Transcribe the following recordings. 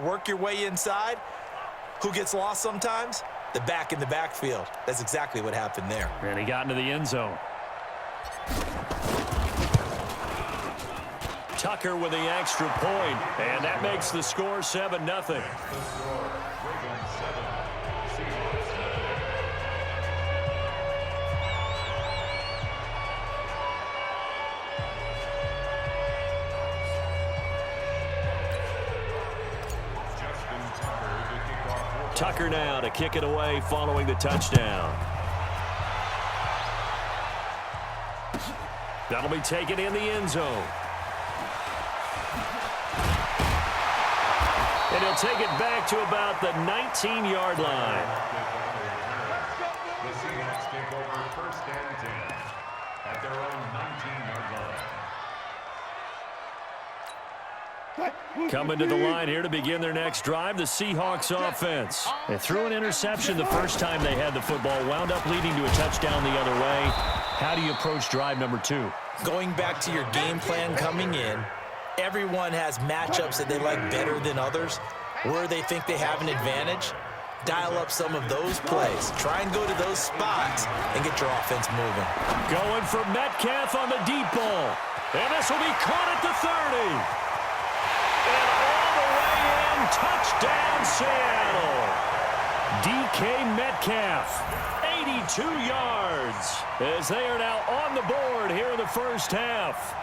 work your way inside. Who gets lost sometimes? The back in the backfield. That's exactly what happened there. And he got into the end zone. Tucker with the extra point, and that makes the score 7-0. Tucker now to kick it away following the touchdown. That'll be taken in the end zone. And he'll take it back to about the 19-yard line. The Seahawks take over first and 10 at their own 19-yard line. Coming to the line here to begin their next drive, the Seahawks offense. They threw an interception the first time they had the football, wound up leading to a touchdown the other way. How do you approach drive number 2? Going back to your game plan coming in, everyone has matchups that they like better than others. Where they think they have an advantage, dial up some of those plays. Try and go to those spots and get your offense moving. Going for Metcalf on the deep ball. And this will be caught at the 30. And all the way in, touchdown Seattle. DK Metcalf, 82 yards, as they are now on the board here in the first half.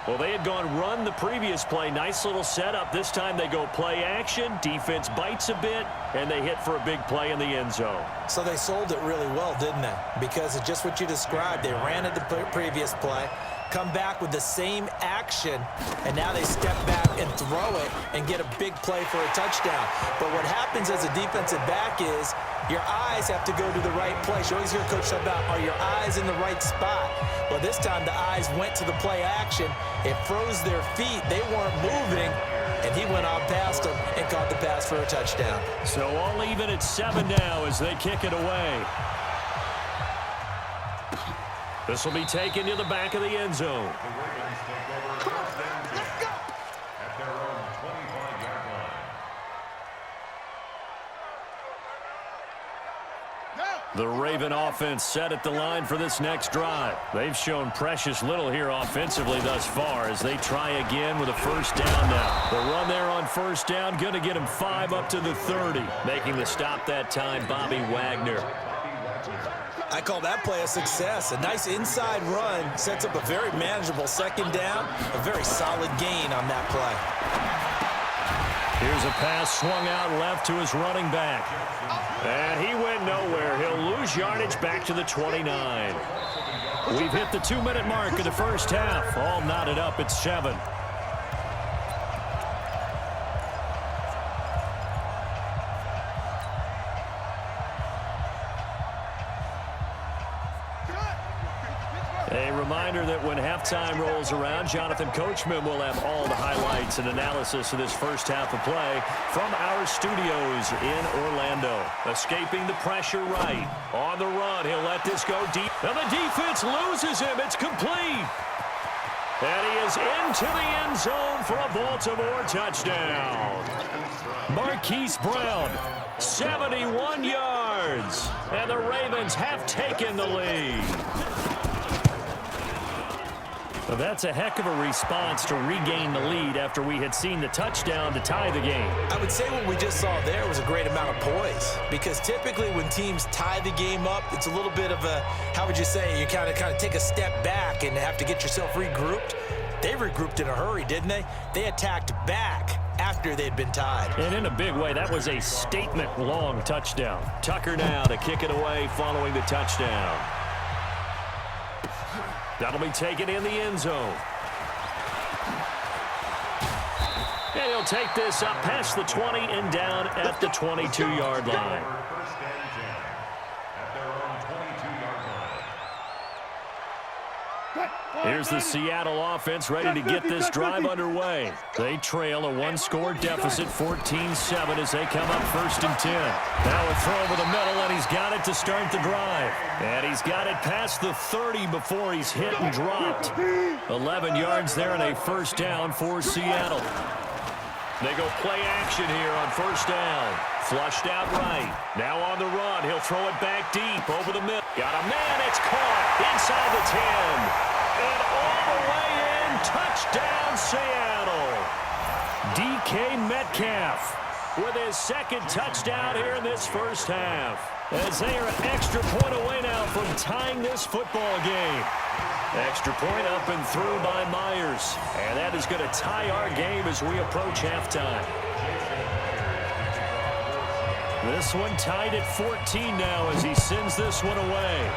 Well, they had gone run the previous play. Nice little setup. This time they go play action. Defense bites a bit, and they hit for a big play in the end zone. So they sold it really well, didn't they? Because of just what you described. They ran at the previous play, come back with the same action, and now they step back and throw it and get a big play for a touchdown. But what happens as a defensive back is your eyes have to go to the right place. You always hear Coach talk about, are your eyes in the right spot? Well, this time the eyes went to the play action. It froze their feet. They weren't moving, and he went on past them and caught the pass for a touchdown. So all even at 7 now as they kick it away. This will be taken to the back of the end zone. The Ravens take over first and 10 at their own 25-yard line. The Raven offense set at the line for this next drive. They've shown precious little here offensively thus far as they try again with a first down now. The run there on first down, going to get him 5 up to the 30. Making the stop that time, Bobby Wagner. I call that play a success. A nice inside run sets up a very manageable second down. A very solid gain on that play. Here's a pass swung out left to his running back. And he went nowhere. He'll lose yardage back to the 29. We've hit the 2-minute mark of the first half. All knotted up at 7. A reminder that when halftime rolls around, Jonathan Coachman will have all the highlights and analysis of this first half of play from our studios in Orlando. Escaping the pressure right. On the run, he'll let this go deep. And the defense loses him. It's complete. And he is into the end zone for a Baltimore touchdown. Marquise Brown, 71 yards. And the Ravens have taken the lead. Well, that's a heck of a response to regain the lead after we had seen the touchdown to tie the game. I would say what we just saw there was a great amount of poise, because typically when teams tie the game up, it's a little bit of a, how would you say, you kind of take a step back and have to get yourself regrouped. They regrouped in a hurry, didn't they? They attacked back after they'd been tied. And in a big way, that was a statement-long touchdown. Tucker now to kick it away following the touchdown. That'll be taken in the end zone. And he'll take this up past the 20 and down at the 22-yard line. First and 10 at their own 22-yard line. Here's the Seattle offense ready to get this drive underway. They trail a one-score deficit, 14-7, as they come up first and 10. Now a throw over the middle, and he's got it to start the drive. And he's got it past the 30 before he's hit and dropped. 11 yards there and a first down for Seattle. They go play action here on first down. Flushed out right. Now on the run. He'll throw it back deep over the middle. Got a man. It's caught inside the 10. And all the way in. Touchdown, Seattle. DK Metcalf with his second touchdown here in this first half. As they are an extra point away now from tying this football game. Extra point up and through by Myers. And that is going to tie our game as we approach halftime. This one tied at 14 now as he sends this one away.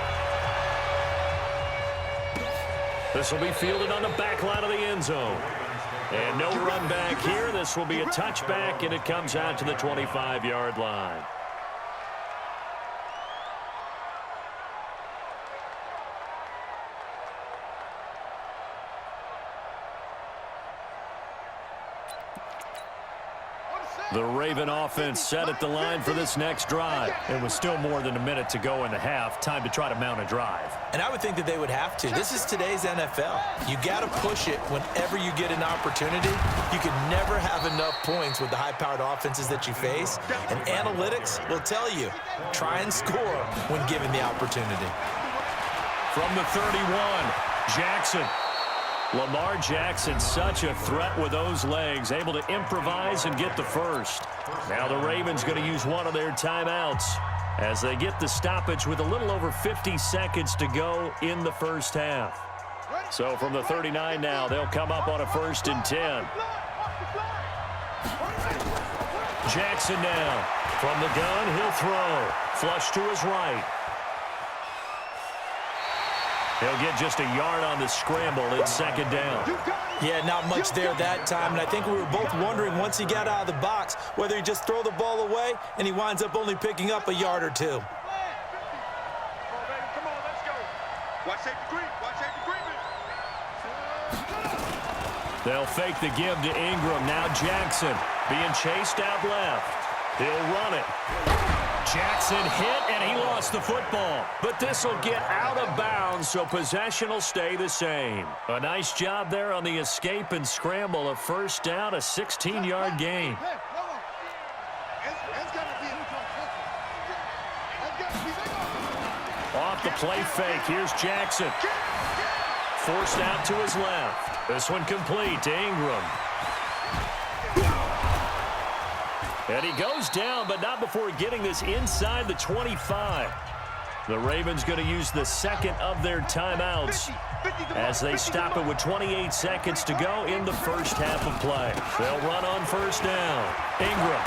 This will be fielded on the back line of the end zone. And no run back here. This will be a touchback, and it comes out to the 25-yard line. The Raven offense set at the line for this next drive. It was still more than a minute to go in the half. Time to try to mount a drive. And I would think that they would have to. This is today's NFL. You got to push it whenever you get an opportunity. You can never have enough points with the high-powered offenses that you face. And analytics will tell you, try and score when given the opportunity. From the 31, Jackson. Lamar Jackson, such a threat with those legs, able to improvise and get the first. Now the Ravens going to use one of their timeouts as they get the stoppage with a little over 50 seconds to go in the first half. So from the 39 now, they'll come up on a 1st and 10. Jackson now. From the gun, he'll throw. Flush to his right. He'll get just a yard on the scramble. It's 2nd down. Yeah, not much there that time. And I think we were both wondering once he got out of the box whether he just throw the ball away and he winds up only picking up a yard or two. They'll fake the give to Ingram. Now Jackson being chased out left. He'll run it. Jackson hit, and he lost the football. But this will get out of bounds, so possession will stay the same. A nice job there on the escape and scramble. A 1st down, a 16-yard gain. Off the play fake, here's Jackson. Forced out to his left. This one complete to Ingram. And he goes down, but not before getting this inside the 25. The Ravens going to use the second of their timeouts as they stop it with 28 seconds to go in the first half of play. They'll run on 1st down. Ingram.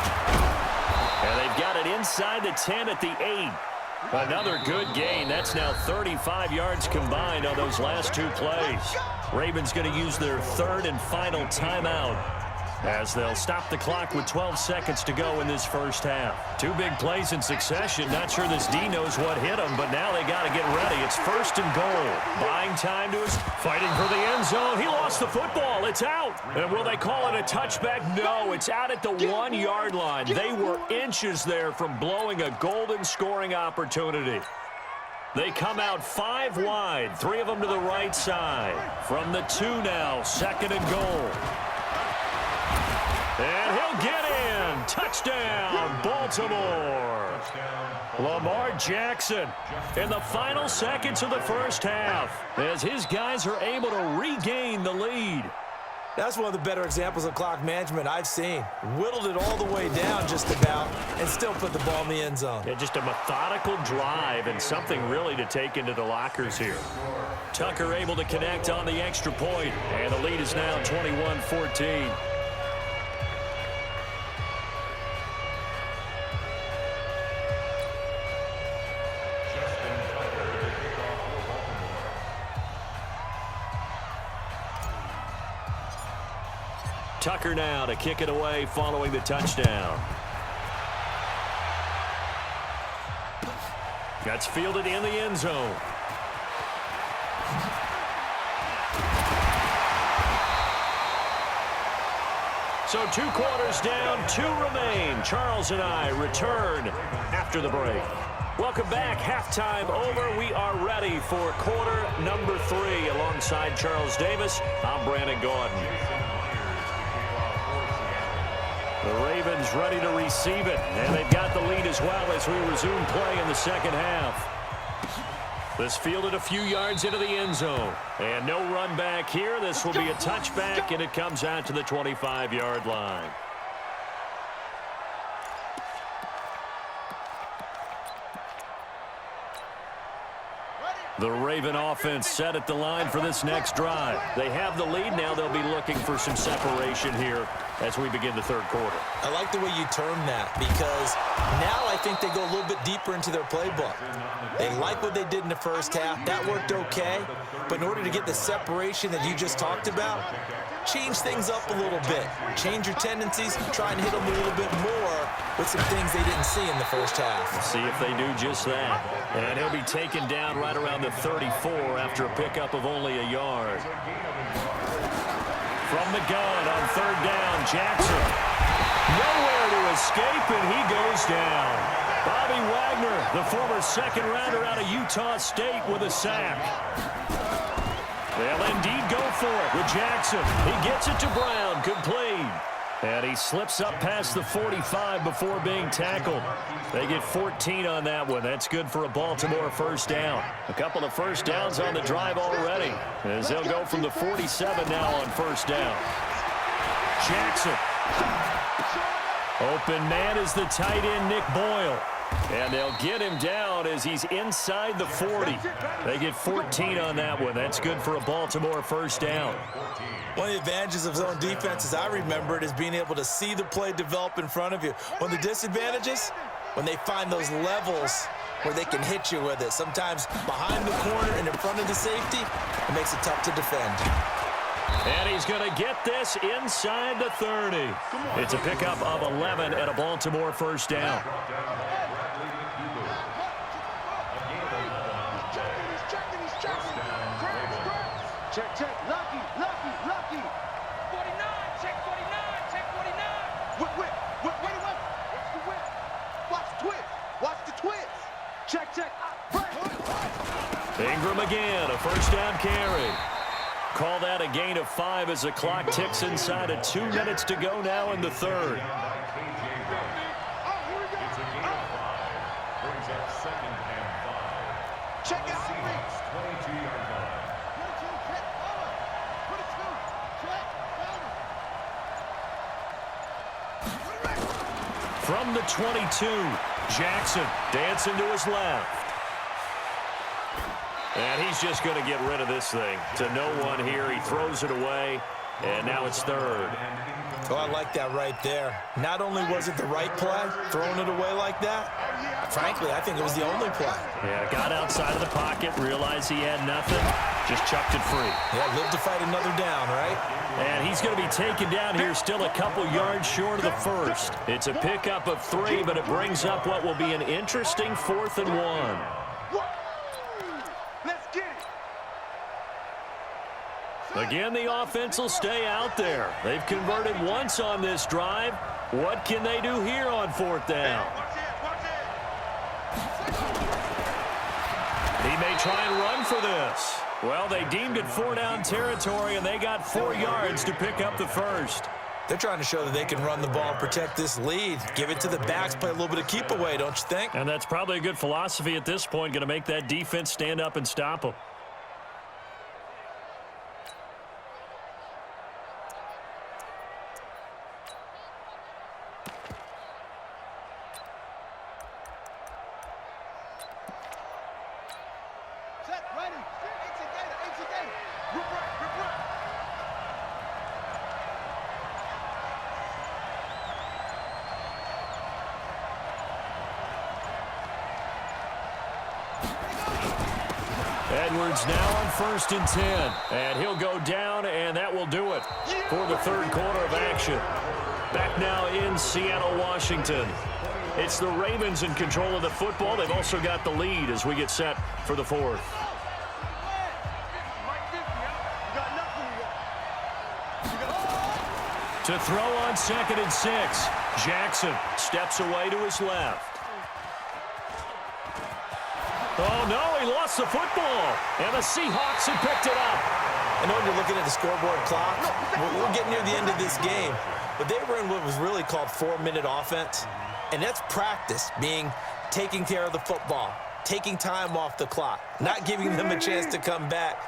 And they've got it inside the 10 at the 8. Another good gain. That's now 35 yards combined on those last 2 plays. Ravens going to use their 3rd and final timeout as they'll stop the clock with 12 seconds to go in this first half. 2 big plays in succession. Not sure this D knows what hit him, but now they got to get ready. It's 1st and goal. Buying time to his fighting for the end zone. He lost the football. It's out. And will they call it a touchback? No, it's out at the 1-yard line. They were inches there from blowing a golden scoring opportunity. They come out 5 wide, 3 of them to the right side. From the 2 now, 2nd and goal. And he'll get in. Touchdown, Baltimore. Lamar Jackson in the final seconds of the first half as his guys are able to regain the lead. That's one of the better examples of clock management I've seen. Whittled it all the way down just about and still put the ball in the end zone. Yeah, just a methodical drive and something really to take into the lockers here. Tucker able to connect on the extra point, and the lead is now 21-14. Tucker now to kick it away following the touchdown. That's fielded in the end zone. So 2 quarters down, 2 remain. Charles and I return after the break. Welcome back. Halftime over. We are ready for quarter number 3. Alongside Charles Davis, I'm Brandon Gaudin. The Ravens ready to receive it, and they've got the lead as well as we resume play in the second half. This fielded a few yards into the end zone. And no run back here. This will be a touchback, and it comes out to the 25-yard line. The Raven offense set at the line for this next drive. They have the lead. Now they'll be looking for some separation here as we begin the third quarter. I like the way you termed that because now I think they go a little bit deeper into their playbook. They like what they did in the first half. That worked okay. But in order to get the separation that you just talked about, change things up a little bit. Change your tendencies. Try and hit them a little bit more with some things they didn't see in the first half. See if they do just that. And he'll be taken down right around the 34 after a pickup of only a yard. From the gun on third down, Jackson. Nowhere to escape, and he goes down. Bobby Wagner, the former second-rounder out of Utah State, with a sack. They'll indeed go for it with Jackson. He gets it to Brown, complete. And he slips up past the 45 before being tackled. They get 14 on that one. That's good for a Baltimore first down. A couple of first downs on the drive already, as they'll go from the 47 now on first down. Jackson. Open man is the tight end, Nick Boyle. And they'll get him down as he's inside the 40. They get 14 on that one. That's good for a Baltimore first down. One of the advantages of zone defense, as I remember it, is being able to see the play develop in front of you. One of the disadvantages, when they find those levels where they can hit you with it. Sometimes behind the corner and in front of the safety, it makes it tough to defend. And he's going to get this inside the 30. It's a pickup of 11 at a Baltimore first down. Check, check, lucky. 49, check 49. Wait, what's the whip? Watch the twist. Check. Ingram again, a first down carry. Call that a gain of 5 as the clock ticks inside of 2 minutes to go now in the third. Check out. From the 22, Jackson dancing to his left. And he's just going to get rid of this thing. To no one here. He throws it away, and now it's third. Oh, I like that right there. Not only was it the right play, throwing it away like that, frankly, I think it was the only play. Yeah, got outside of the pocket, realized he had nothing, just chucked it free. Yeah, live to fight another down, right? And he's going to be taken down here, still a couple yards short of the first. It's a pickup of 3, but it brings up what will be an interesting 4th and 1. Let's get it. Again, the offense will stay out there. They've converted once on this drive. What can they do here on 4th down? He may try and run for this. Well, they deemed it 4-down territory, and they got 4 yards to pick up the first. They're trying to show that they can run the ball and protect this lead. Give it to the backs, play a little bit of keep away, don't you think? And that's probably a good philosophy at this point, going to make that defense stand up and stop them. Edwards now on 1st and 10. And he'll go down, and that will do it for the third quarter of action. Back now in Seattle, Washington. It's the Ravens in control of the football. They've also got the lead as we get set for the 4th. To throw on 2nd and 6. Jackson steps away to his left. Oh, no, he lost the football. And the Seahawks have picked it up. I know when you're looking at the scoreboard clock, we're getting near the end of this game. But they were in what was really called 4-minute offense, and that's practice, being taking care of the football, taking time off the clock, not giving them a chance to come back.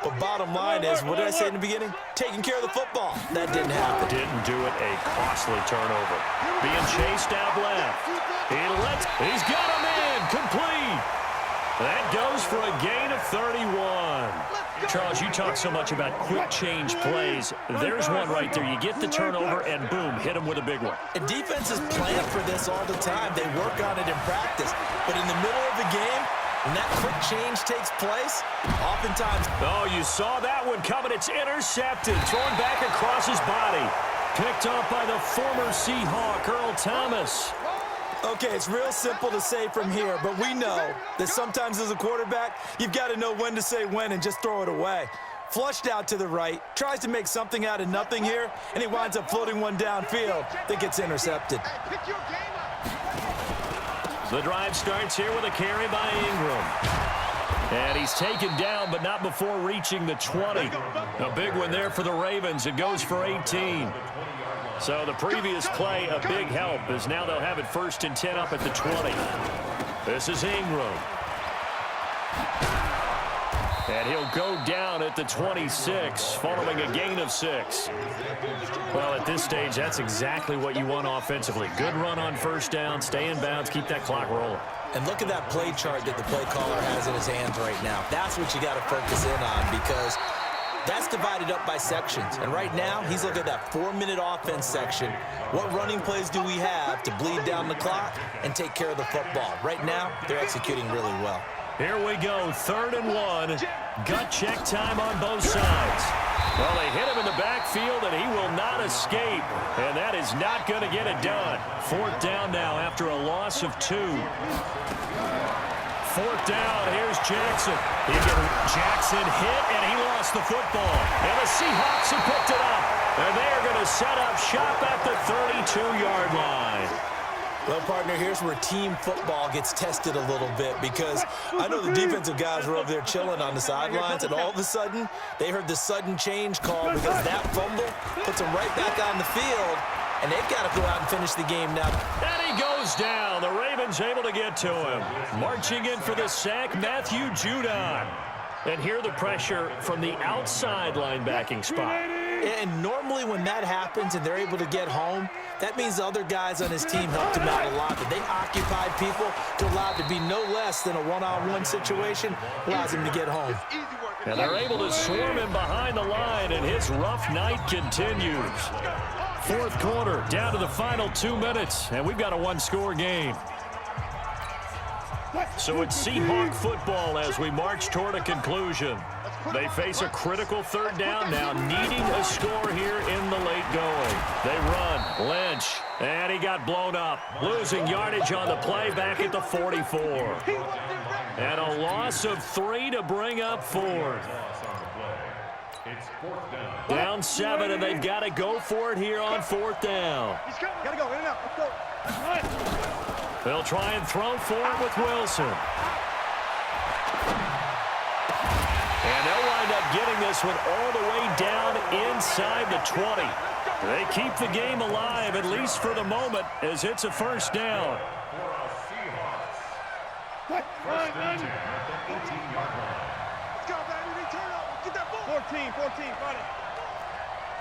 But bottom line is, what did I say in the beginning? Taking care of the football. That didn't happen. Didn't do it. A costly turnover. Being chased out left. He's got him in. Complete. That goes for a gain of 31. Charles, you talk so much about quick change plays. There's one right there. You get the turnover, and boom, hit him with a big one. And defenses plan for this all the time. They work on it in practice. But in the middle of the game, when that quick change takes place, oftentimes... Oh, you saw that one coming. It's intercepted. Thrown back across his body. Picked up by the former Seahawk, Earl Thomas. Okay, it's real simple to say from here, but we know that sometimes as a quarterback, you've got to know when to say when and just throw it away. Flushed out to the right, tries to make something out of nothing here, and he winds up floating one downfield that gets intercepted. The drive starts here with a carry by Ingram. And he's taken down, but not before reaching the 20. A big one there for the Ravens. It goes for 18. So the previous play, a big help, as now they'll have it 1st and 10 up at the 20. This is Ingram. And he'll go down at the 26, following a gain of 6. Well, at this stage, that's exactly what you want offensively. Good run on 1st down, stay in bounds, keep that clock rolling. And look at that play chart that the play caller has in his hands right now. That's what you got to focus in on, because that's divided up by sections. And right now, he's looking at that 4-minute offense section. What running plays do we have to bleed down the clock and take care of the football? Right now, they're executing really well. Here we go, 3rd and 1. Gut check time on both sides. Well, they hit him in the backfield, and he will not escape. And that is not going to get it done. 4th down now after a loss of 2. 4th down, here's Jackson. Jackson hit, and he lost the football. And the Seahawks have picked it up. And they are going to set up shop at the 32-yard line. Well, partner, here's where team football gets tested a little bit, because I know the defensive guys were over there chilling on the sidelines, and all of a sudden, they heard the sudden change call because that fumble puts them right back on the field, and they've got to go out and finish the game now. And he goes down. The Ravens able to get to him. Marching in for the sack, Matthew Judon. And here the pressure from the outside linebacking spot. And normally when that happens and they're able to get home, that means the other guys on his team helped him out a lot. That they occupied people to allow it to be no less than a one-on-one situation, allows him to get home. And they're able to swarm him behind the line, and his rough night continues. 4th quarter, down to the final 2 minutes, and we've got a one-score game. So it's Seahawk football as we march toward a conclusion. They face a critical 3rd down now, needing a score here in the late going. They run, Lynch, and he got blown up. Losing yardage on the play back at the 44. And a loss of 3 to bring up 4th. Down 7, and they've got to go for it here on 4th down. Gotta go, in and out, let's go. They'll try and throw for it with Wilson. And they'll wind up getting this one all the way down inside the 20. They keep the game alive, at least for the moment, as it's a 1st down. 1st and 10 at the 18-yard line. Let's go, baby, return up. Get that ball. 14, got it.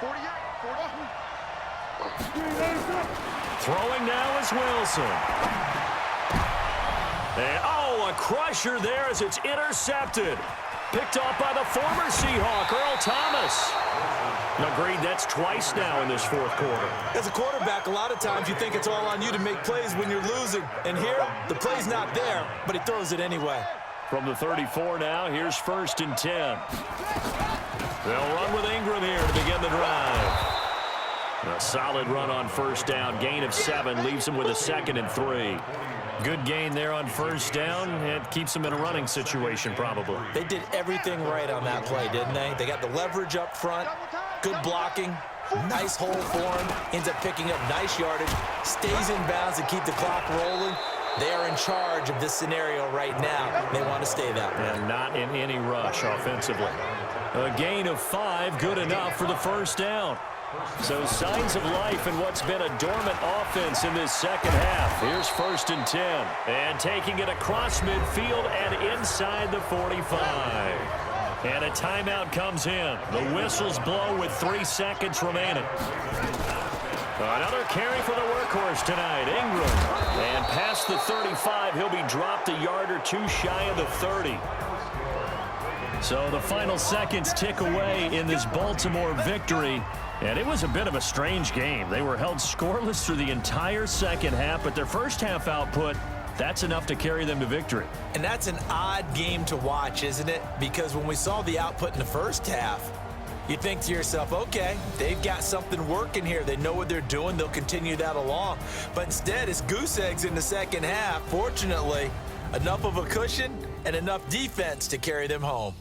48. Throwing now is Wilson. And, a crusher there as it's intercepted. Picked off by the former Seahawk, Earl Thomas. Agreed, that's twice now in this 4th quarter. As a quarterback, a lot of times you think it's all on you to make plays when you're losing. And here, the play's not there, but he throws it anyway. From the 34 now, here's 1st and 10. They'll run with Ingram here to begin the drive. A solid run on 1st down. Gain of 7 leaves him with a 2nd and 3. Good gain there on 1st down. It keeps them in a running situation probably. They did everything right on that play, didn't they? They got the leverage up front, good blocking, nice hole for him, ends up picking up nice yardage, stays in bounds to keep the clock rolling. They are in charge of this scenario right now. They want to stay that way. And not in any rush offensively. A gain of 5, good enough for the 1st down. So signs of life in what's been a dormant offense in this second half. Here's 1st and 10. And taking it across midfield and inside the 45. And a timeout comes in. The whistles blow with 3 seconds remaining. Another carry for the workhorse tonight, Ingram. And past the 35, he'll be dropped a yard or 2 shy of the 30. So the final seconds tick away in this Baltimore victory. And it was a bit of a strange game. They were held scoreless through the entire second half, but their first half output, that's enough to carry them to victory. And that's an odd game to watch, isn't it? Because when we saw the output in the first half, you think to yourself, okay, they've got something working here. They know what they're doing. They'll continue that along. But instead, it's goose eggs in the second half. Fortunately, enough of a cushion and enough defense to carry them home.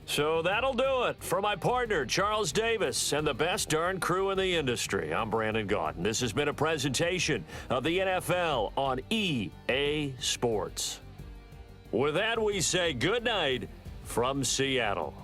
So that'll do it for my partner, Charles Davis, and the best darn crew in the industry. I'm Brandon Gaudin. This has been a presentation of the NFL on EA Sports. With that, we say good night from Seattle.